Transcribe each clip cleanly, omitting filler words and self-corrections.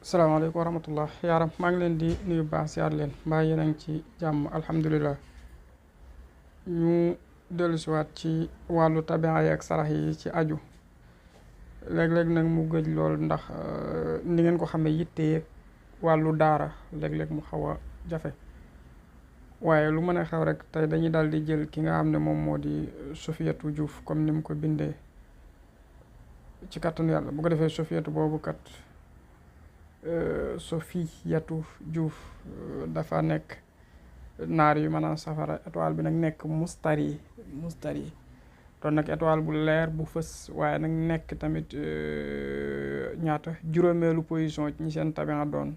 salaamaaleykum wa rahmatullah yaaram maa ngi leen di nuyu baax siyaar leen mbaa yéen a ngi ci jàmm alhamdulilah. ñu dellusiwaat ci wàllu tabia yi ak sarax yi ci aju léeg-léeg nag mu gëj lool ndax ni ngeen ko xamee yitte wàllu daara léeg-léeg mu xaw a jafe, waaye lu mën a xew rek tey dañuy daal di jël ki nga xam ne moom moo di Sofiyatu Juuf comme ni mu ko bindee ci kàttanu yàlla. bu ko defee Sofiyatu boobu kat Sofiyatu Juuf dafa nekk naar yu maanaam safara, étoile bi nag nekk mustari doon nag étoile bu leer bu fës, waaye nag nekk tamit ñaata juróomeelu position ñi seen tabia doon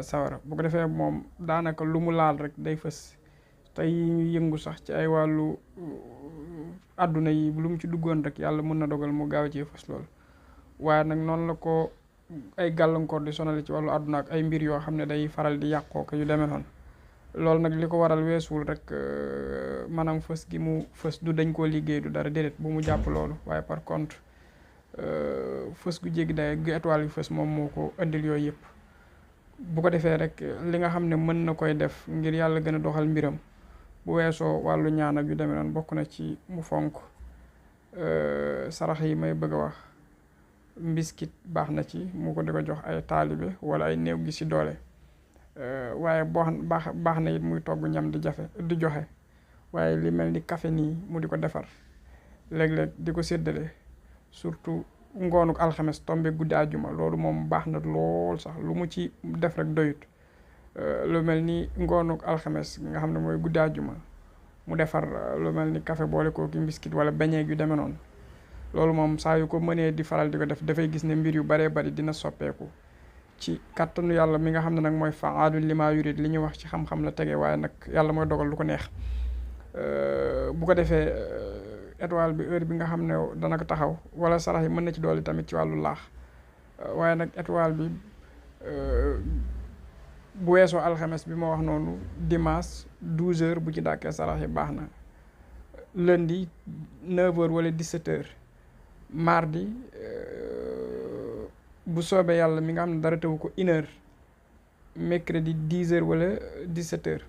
sawara. bu ko defee moom daanaka lu mu laal rek day fës. tey ñu yëngu sax ci ay wàllu àdduna yi lu mu ci duggoon rek yàlla mën na dogal mu gaaw ci fës lool. waaye nag noonu la ko ay gàllankoor di sonal ci wàllu àdduna ak ay mbir yoo xam ne day faral di yàqoo ko yu demee noonu. loolu nag li ko waral weesuwul rek maanaam fës gi mu fës du dañ koo liggéey du dara déedéet bu mu jàpp loolu, waaye par contre fës gu jéggi day gu étoile yu fës moom moo ko indil yooyu yëpp. bu ko defee rek li nga xam ne mën na koy def ngir yàlla gën a doxal mbiram bu weesoo wàllu ñaan ak yu demee noonu bokk na ci mu fonk sarax yi may bëgg a wax. mbiskit baax na ci mu ko di ko jox ay taalibe wala ay néew gi ci doole. waaye baax na it muy togg ñam di joxe, waaye li mel ni café nii mu di ko defar léeg-léeg di ko séddale, surtout ngoonuk alxames tombe guddi àjjuma. loolu moom baax na lool sax, lu mu ci def rek doyut. lu mel ni ngoonuk alxames nga xam ne mooy guddi àjjuma mu defar lu mel ni café boole koo ki mbiskit wala beñeeg yu demee noonu. loolu moom saa yu ko mënee di faral di ko def dafay gis ne mbir yu baree bari dina soppeeku ci kàttanu yàlla mi nga xam ne nag mooy fa'aalun limaa yurid. li ñuy wax ci xam-xam la tege, waaye nag yàlla mooy dogal lu ko neex. bu ko defee étoile bi heure bi nga xam ne dana ko taxaw wala sarax yi mën na ci doole tamit ci wàllu laax. waaye nag étoile bi bu weesoo alxames bi ma wax noonu, dimanche 12h bu ci dàkkee sarax yi baax na. lundi 9h wala 17h. mardi bu soobee yàlla mi nga xam ne dara tewu ko 1h. mercredi 10h wala 17h.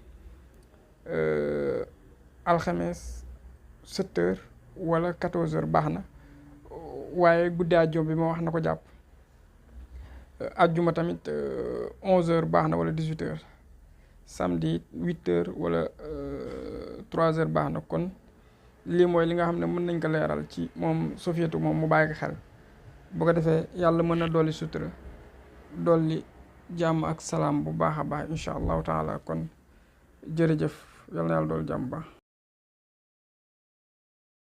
alxames 7h wala 14h baax na, waaye guddi àjjuma bi ma wax na ko jàpp. àjjuma tamit 11h baax na wala 18h. samedi 8h wala 3h baax na. kon lii mooy li nga xam ne mën nañ ko leeral ci moom Sofiyatu moom mu bàyyi ko xel. bu ko defee yàlla mën na dolli sutura dolli jàmm ak salaam bu baax a baax incha allahu taala. kon jërëjëf, yal na yàlla dool jàmm baax.